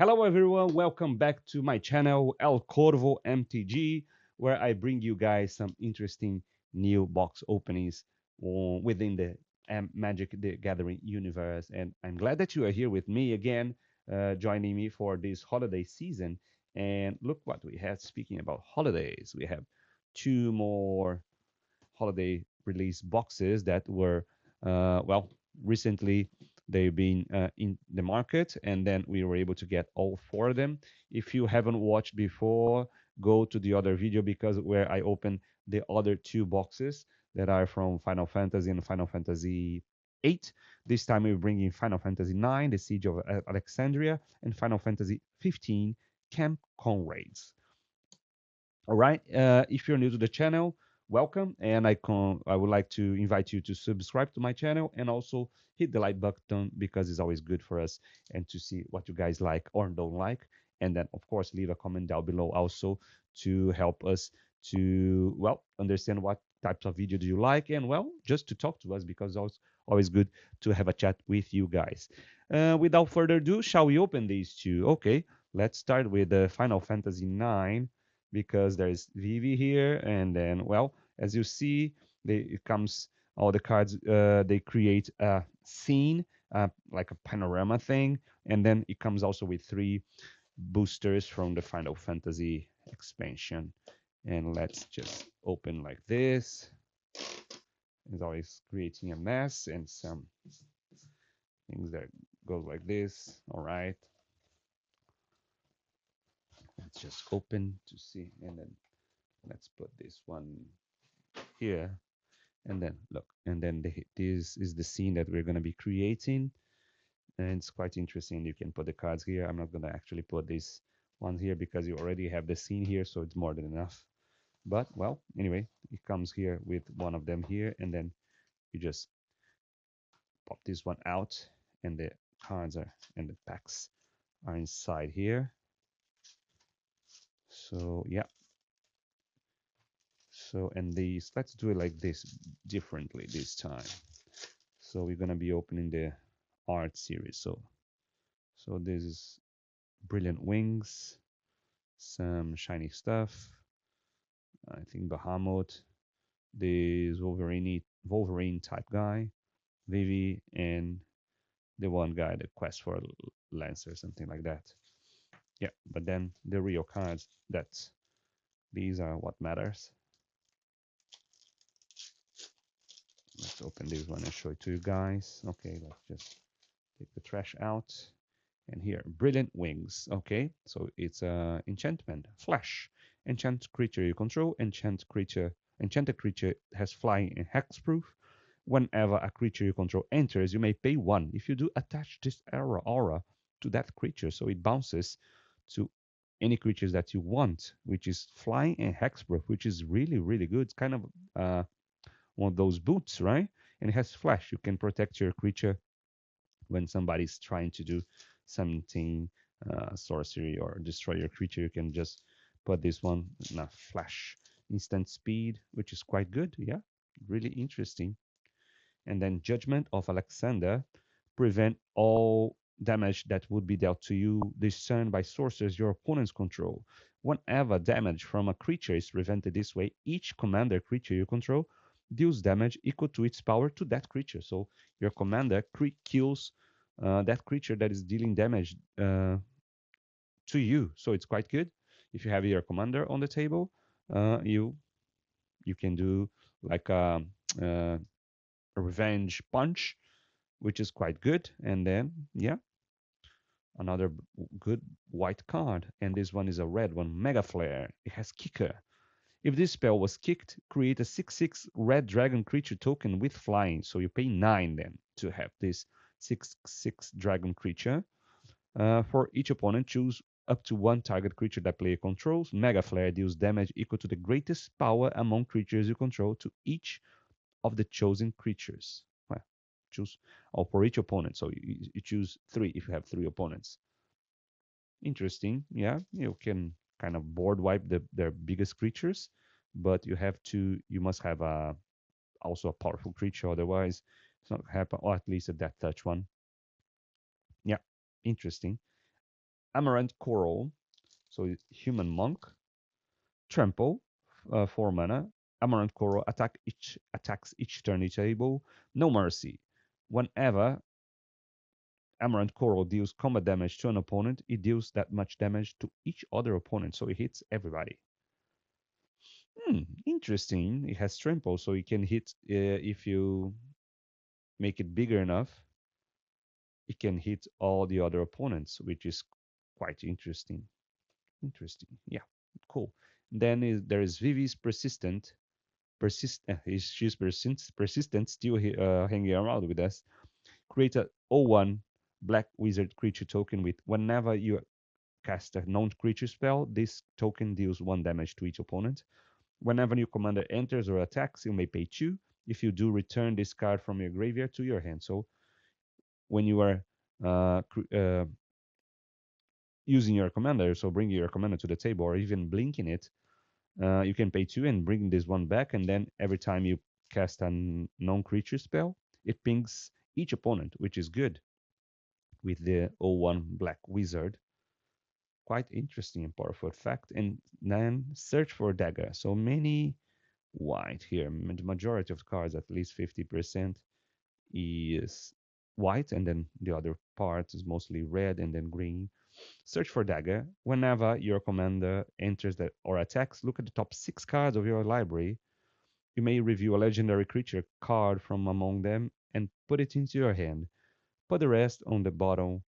Hello, everyone. Welcome back to my channel, El Corvo MTG, where I bring you guys some interesting new box openings within the Magic the Gathering universe. And I'm glad that you are here with me again, joining me for this holiday season. And look what we have. Speaking about holidays, we have two more holiday release boxes that were, recently they've been in the market, and then we were able to get all four of them. If you haven't watched before, go to the other video because where I opened the other two boxes that are from Final Fantasy and Final Fantasy 8. This time we're bringing Final Fantasy 9, The Siege of Alexandria, and Final Fantasy 15, Camp Conrades. All right. If you're new to the channel, welcome, and I would like to invite you to subscribe to my channel and also hit the like button because it's always good for us and to see what you guys like or don't like, and then of course leave a comment down below also to help us to understand what types of video do you like and just to talk to us because it's always good to have a chat with you guys. Without further ado, shall we open these two? Okay, let's start with the Final Fantasy 9 because there's Vivi here, and then as you see, it comes all the cards. They create a scene, like a panorama thing, and then it comes also with three boosters from the Final Fantasy expansion. And let's just open like this. It's always creating a mess and some things that goes like this. All right, let's just open to see, and then let's put this one here. And then look, and then this is the scene that we're going to be creating, and it's quite interesting. You can put the cards here. I'm not going to actually put this one here because you already have the scene here, so it's more than enough. But anyway, it comes here with one of them here, and then you just pop this one out, and the cards are and the packs are inside here. So yeah, so and these, let's do it like this differently this time. So we're going to be opening the art series. So this is Brilliant Wings, some shiny stuff. I think Bahamut, this Wolverine type guy, Vivi, and the one guy, the Quest for Lancer, something like that. Yeah, but then the real cards, that's these are what matters. Let's open this one and show it to you guys. Okay, let's just take the trash out. And here, Brilliant Wings. Okay, so it's a enchantment, flash. Enchant creature you control. Enchanted creature has flying and hexproof. Whenever a creature you control enters, you may pay one. If you do, attach this aura to that creature, so it bounces to any creatures that you want, which is flying and hexproof, which is really really good. It's kind of one of those boots, right? And it has flash. You can protect your creature when somebody's trying to do something sorcery or destroy your creature. You can just put this one in a flash instant speed, which is quite good. Yeah, really interesting. And then Judgment of Alexander, prevent all damage that would be dealt to you this turn by sorcerers your opponents control. Whenever damage from a creature is prevented this way, each commander creature you control deals damage equal to its power to that creature. So your commander kills that creature that is dealing damage to you. So it's quite good. If you have your commander on the table, you can do like a revenge punch, which is quite good. And then yeah, another good white card, and this one is a red one, Mega Flare. It has Kicker. If this spell was kicked, create a 6/6 red dragon creature token with flying. So you pay 9 then to have this 6/6 dragon creature. For each opponent, choose up to one target creature that player controls. Mega Flare deals damage equal to the greatest power among creatures you control to each of the chosen creatures. Well, choose or for each opponent. So you choose 3 if you have 3 opponents. Interesting. Yeah, you can kind of board wipe their biggest creatures, but you must have also a powerful creature, otherwise it's not happen, or at least a death touch one. Yeah, interesting. Amaranth Coral, so human monk. Trample, 4 mana. Amaranth Coral attacks each turn each table. No mercy. Whenever Amaranth Coral deals combat damage to an opponent, it deals that much damage to each other opponent, so it hits everybody. Interesting. It has trample, so it can hit if you make it bigger enough. It can hit all the other opponents, which is quite interesting. Interesting. Yeah, cool. Then there is Vivi's persistent. She's persistent, still hanging around with us. Create a 0/1 black wizard creature token with whenever you cast a non-creature spell, this token deals 1 damage to each opponent. Whenever your commander enters or attacks, you may pay 2. If you do, return this card from your graveyard to your hand. So when you are uh, using your commander, so bringing your commander to the table or even blinking it, you can pay 2 and bring this one back. And then every time you cast a non-creature spell, it pings each opponent, which is good with the 0/1 black wizard. Quite interesting and powerful effect. And then search for dagger. So many white here. The majority of cards, at least 50%, is white, and then the other part is mostly red and then green. Search for dagger. Whenever your commander enters or attacks, look at the top 6 cards of your library. You may review a legendary creature card from among them and put it into your hand. Put the rest on the bottom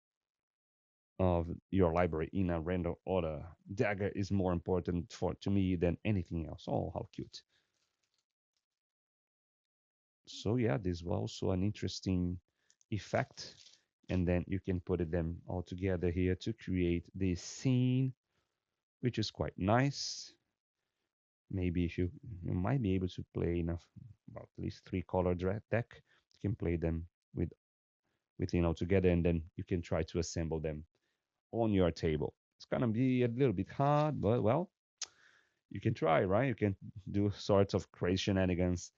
of your library in a random order. Dagger is more important to me than anything else. Oh, how cute. So yeah, this was also an interesting effect. And then you can put them all together here to create this scene, which is quite nice. Maybe if you might be able to play enough about at least 3 color deck, you can play them with together, and then you can try to assemble them on your table. It's gonna be a little bit hard, but well, you can try, right? You can do sorts of crazy shenanigans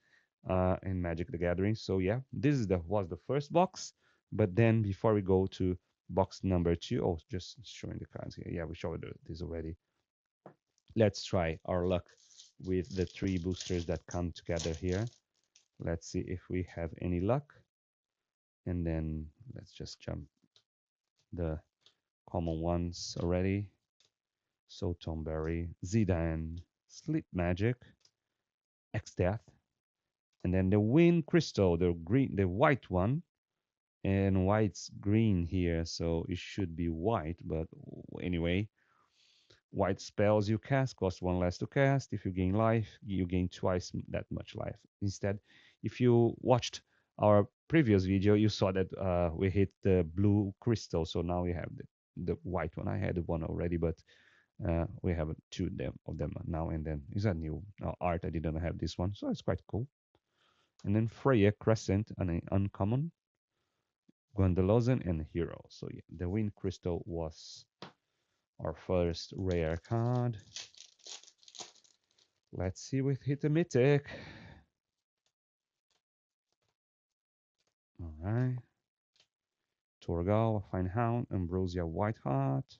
in Magic the Gathering. So yeah, this was the first box. But then before we go to box number 2, oh, just showing the cards here. Yeah, we showed this already. Let's try our luck with the 3 boosters that come together here. Let's see if we have any luck. And then let's just jump the common ones already. So Tomberry, Zidane, Sleep Magic, X-Death, and then the Wind Crystal, the white one, and white's green here, so it should be white, but anyway, white spells you cast cost 1 less to cast. If you gain life, you gain twice that much life. Instead, if you watched our previous video, you saw that we hit the blue crystal, so now we have the white one. I had one already, but we have 2 of them now, and then is a new art. I didn't have this one, so it's quite cool. And then Freya Crescent, an uncommon, Gwendolyn, and Hero. So yeah, the Wind Crystal was our first rare card. Let's see if we hit a mythic. All right. Torgal, Fine Hound, Ambrosia Whiteheart,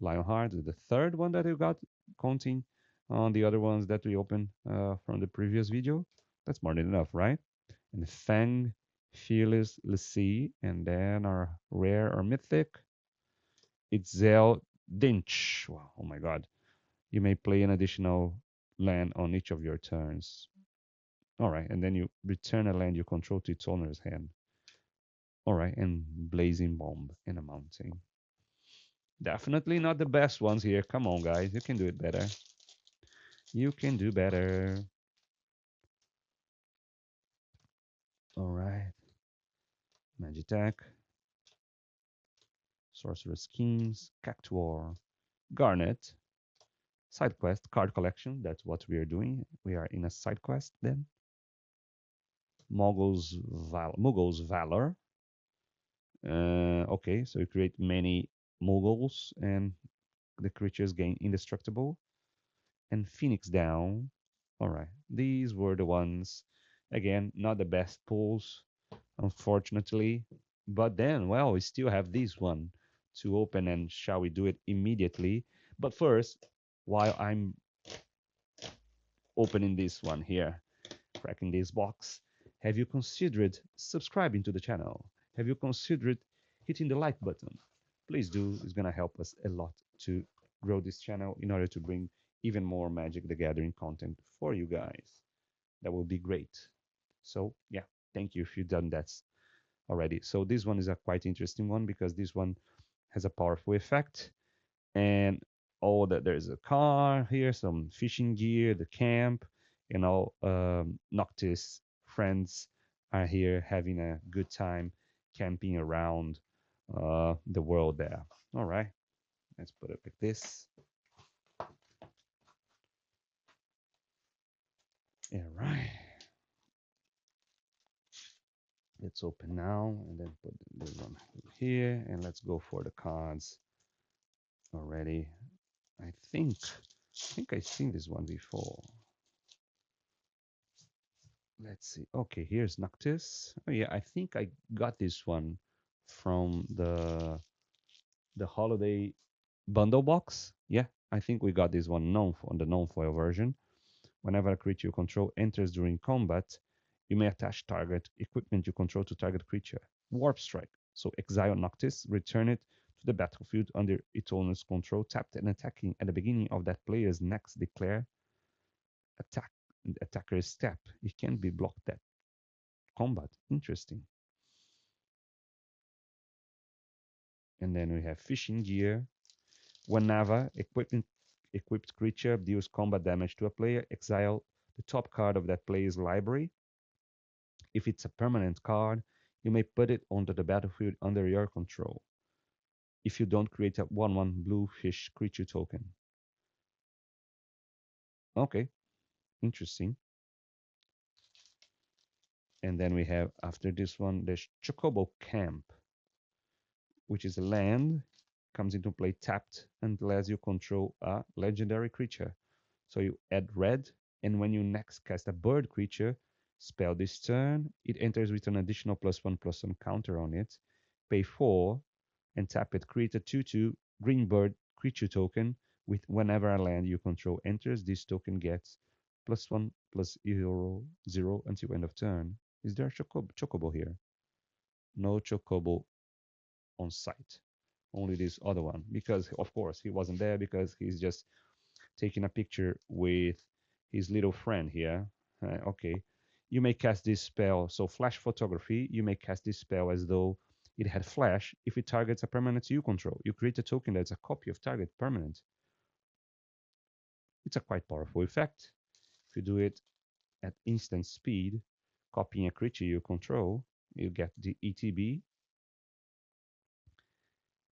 Lionheart, the third one that you got, counting on the other ones that we opened from the previous video. That's more than enough, right? And Fang, Fearless, Lassie, and then our rare or mythic, it's Itzel Dinch. Wow, oh my god. You may play an additional land on each of your turns. All right, and then you return a land you control to its owner's hand. All right, and Blazing Bomb in a mountain. Definitely not the best ones here. Come on, guys. You can do it better. You can do better. All right. Magitech. Sorcerer Schemes. Cactuar. Garnet. Side quest. Card collection. That's what we are doing. We are in a side quest then. Muggle's Valor. Okay, so you create many Muggles and the creatures gain indestructible. And Phoenix Down. All right, these were the ones. Again, not the best pulls, unfortunately. But then, well, we still have this one. to open, and shall we do it immediately? But first, while I'm opening this one here, cracking this box, have you considered subscribing to the channel? Have you considered hitting the like button? Please do. It's going to help us a lot to grow this channel in order to bring even more Magic the Gathering content for you guys. That will be great. So, yeah, thank you if you've done that already. So, this one is a quite interesting one because this one has a powerful effect. And all that there's a car here, some fishing gear, the camp, and all Noctis friends are here having a good time camping around the world there. All right, let's put it like this. All right, let's open now and then put this one here, and let's go for the cards already. I think I've seen this one before. Let's see. Okay, here's Noctis. Oh yeah, I think I got this one from the holiday bundle box. Yeah, I think we got this one on the non-foil version. Whenever a creature you control enters during combat, you may attach target equipment you control to target creature. Warp Strike. So exile Noctis, return it to the battlefield under its owner's control, tapped and attacking at the beginning of that player's next declare attack attacker's step. It can be blocked that combat. Interesting. And then we have fishing gear. Whenever equipped creature deals combat damage to a player, exile the top card of that player's library. If it's a permanent card, you may put it onto the battlefield under your control. If you don't create a 1/1 blue fish creature token. Okay, interesting. And then we have, after this one, the Chocobo Camp, which is a land, comes into play tapped and lets you control a legendary creature. So you add red, and when you next cast a bird creature spell this turn, it enters with an additional +1/+1 counter on it. Pay 4 and tap it. Create a 2/2 green bird creature token with whenever a land you control enters, this token gets +1/+0/0 until end of turn. Is there a chocobo here? No chocobo on site. Only this other one. Because, of course, he wasn't there because he's just taking a picture with his little friend here. Okay. You may cast this spell. So, flash photography, you may cast this spell as though it had flash if it targets a permanent you control. You create a token that's a copy of target permanent. It's a quite powerful effect. If you do it at instant speed, copying a creature you control, you get the ETB.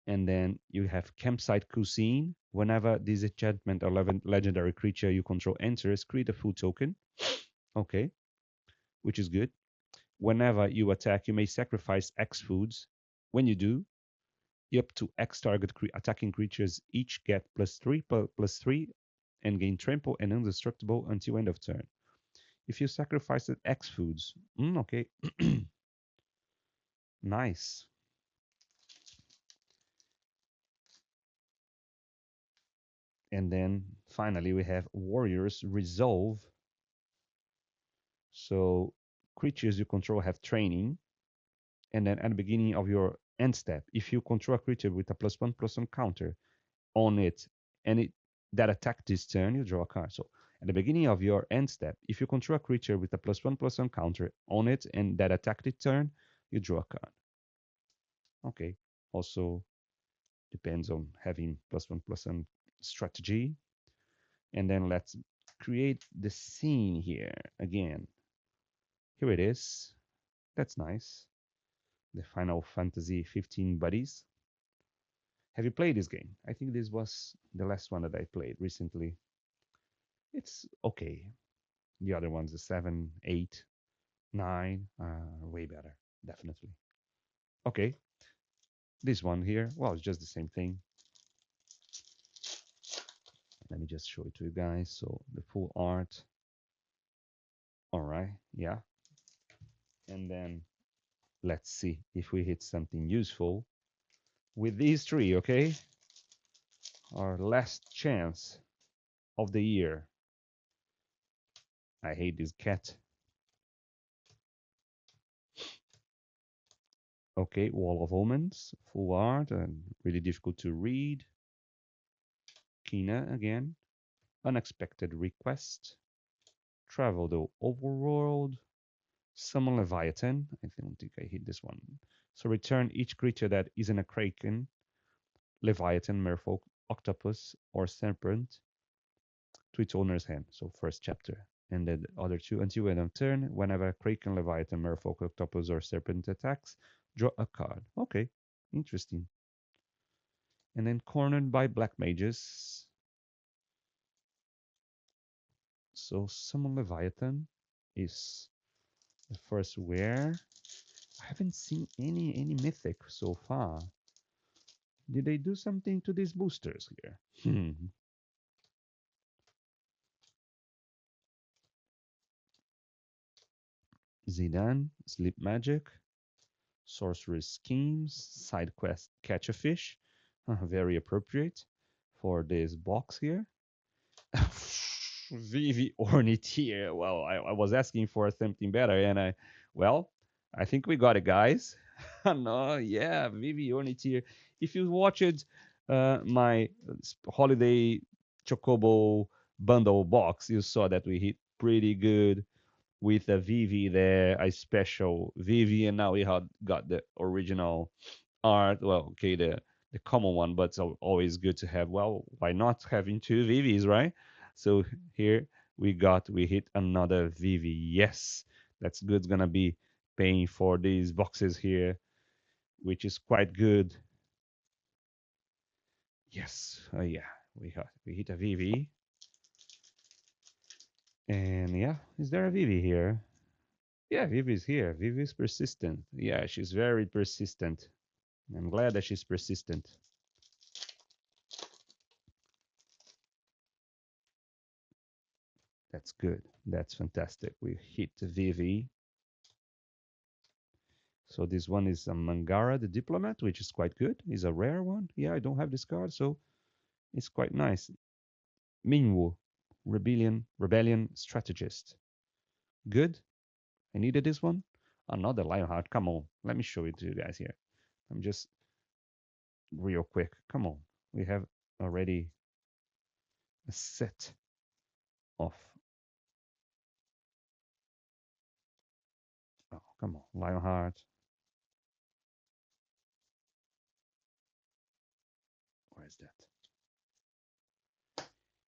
And then you have Campsite Cuisine. Whenever this enchantment or legendary creature you control enters, create a food token. Okay, which is good. Whenever you attack, you may sacrifice X foods. When you do, up to X target attacking creatures each get +3/+3 and gain trample and indestructible until end of turn. If you sacrifice X foods, okay, nice. And then finally we have Warriors Resolve. So creatures you control have training, and then at the beginning of your end step, if you control a creature with a +1/+1 counter on it, and it that attack this turn, you draw a card. So at the beginning of your end step, if you control a creature with a +1/+1 counter on it and that attack this turn, you draw a card. Okay. Also depends on having +1/+1 strategy. And then let's create the scene here again. Here it is. That's nice. The Final Fantasy 15 buddies. Have you played this game? I think this was the last one that I played recently. It's okay. The other ones, the 7, 8, 9, are way better, definitely. Okay, this one here, well, it's just the same thing. Let me just show it to you guys. So the full art. All right, yeah. And then let's see if we hit something useful. with these three, okay? Our last chance of the year. I hate this cat. Okay, Wall of Omens, full art, and really difficult to read. Kina again. Unexpected Request. Travel the Overworld. Summon Leviathan. I don't think I hit this one. So return each creature that isn't a Kraken, Leviathan, Merfolk, Octopus, or Serpent to its owner's hand. So first chapter. And then the other two until end of turn. Whenever Kraken, Leviathan, Merfolk, Octopus, or Serpent attacks, draw a card. Okay, interesting. And then Cornered by Black Mages. So Summon Leviathan is the first wear. I haven't seen any mythic so far. Did they do something to these boosters here? Zidane, Sleep Magic, Sorcerer's Schemes, Side Quest Catch a Fish. Very appropriate for this box here. Vivi Ornithir. Well, I was asking for something better, and I think we got it, guys. No, yeah, Vivi Ornithir. If you watched my holiday Chocobo bundle box, you saw that we hit pretty good with a Vivi there, a special Vivi, and now we had got the original art. Well, okay, the common one, but it's always good to have. Well, why not having two Vivis, right? So here we hit another Vivi. Yes, that's good. It's gonna be paying for these boxes here, which is quite good. Yes, yeah, we hit a Vivi, and yeah, is there a Vivi here? Yeah, Vivi's here. Vivi's persistent. Yeah, she's very persistent. I'm glad that she's persistent. That's good. That's fantastic. We hit Vivi. So this one is a Mangara the Diplomat, which is quite good. Is a rare one. Yeah, I don't have this card, so it's quite nice. Minwu, Rebellion Strategist. Good. I needed this one. Another Lionheart. Come on. Let me show it to you guys here. I'm just real quick. Come on. We have already a set of. Oh, come on. Lionheart. Where is that?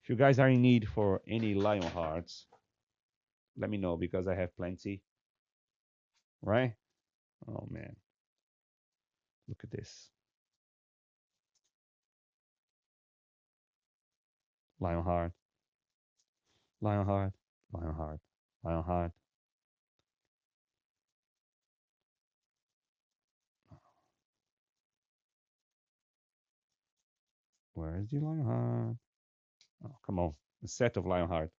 If you guys are in need for any Lionhearts, let me know because I have plenty. Right? Oh man, look at this. Lionheart, Lionheart, Lionheart, Lionheart. Where is the Lionheart? Oh, come on. A set of Lionheart.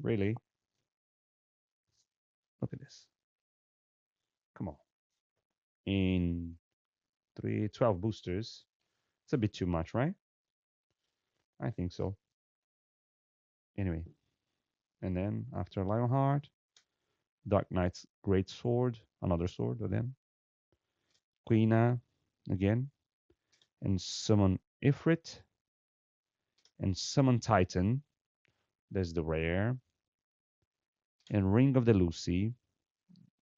Really? Look at this. Come on. In 12 boosters. It's a bit too much, right? I think so. Anyway. And then after Lionheart, Dark Knight's Great Sword, another sword again. Quina again. And summon Ifrit. And summon Titan. There's the rare. And Ring of the Lucy.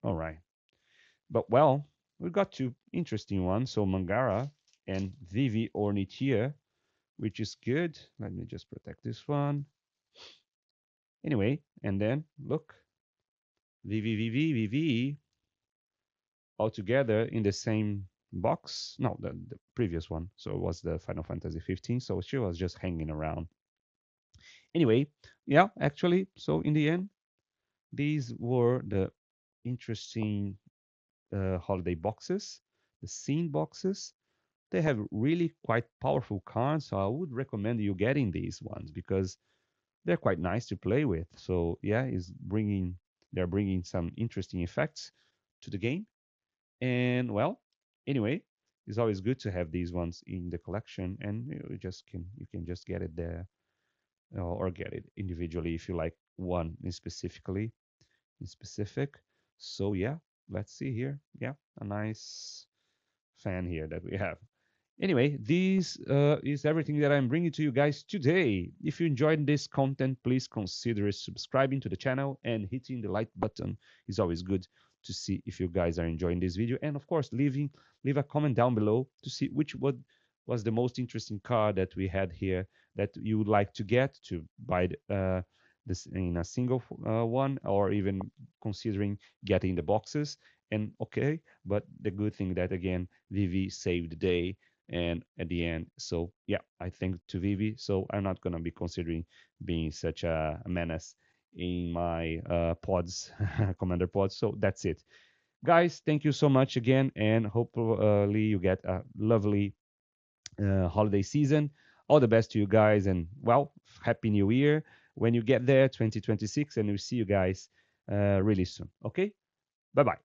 All right. But well, we've got two interesting ones. So Mangara and Vivi Ornithia, which is good. Let me just protect this one. Anyway, and then look, Vivi all together in the same box. No, the previous one. So it was the Final Fantasy 15. So she was just hanging around. Anyway, yeah, actually, so in the end, these were the interesting holiday boxes, the scene boxes. They have really quite powerful cards, so I would recommend you getting these ones because they're quite nice to play with. So yeah, they're bringing some interesting effects to the game. And well, anyway, it's always good to have these ones in the collection, and you can just get it there, or get it individually if you like one in specific. So yeah, let's see here. Yeah, a nice fan here that we have. Anyway, this is everything that I'm bringing to you guys today. If you enjoyed this content, please consider subscribing to the channel and hitting the like button. It's always good to see if you guys are enjoying this video. And of course, leave a comment down below to see which one was the most interesting car that we had here that you would like to get to buy this in a single one, or even considering getting the boxes. And okay, but the good thing that again, Vivi saved the day and at the end. So yeah, I think to Vivi. So I'm not gonna be considering being such a menace in my pods, commander pods. So that's it, guys. Thank you so much again, and hopefully you get a lovely holiday season. All the best to you guys, and well, happy New Year when you get there, 2026, and we'll see you guys really soon. Okay, bye bye.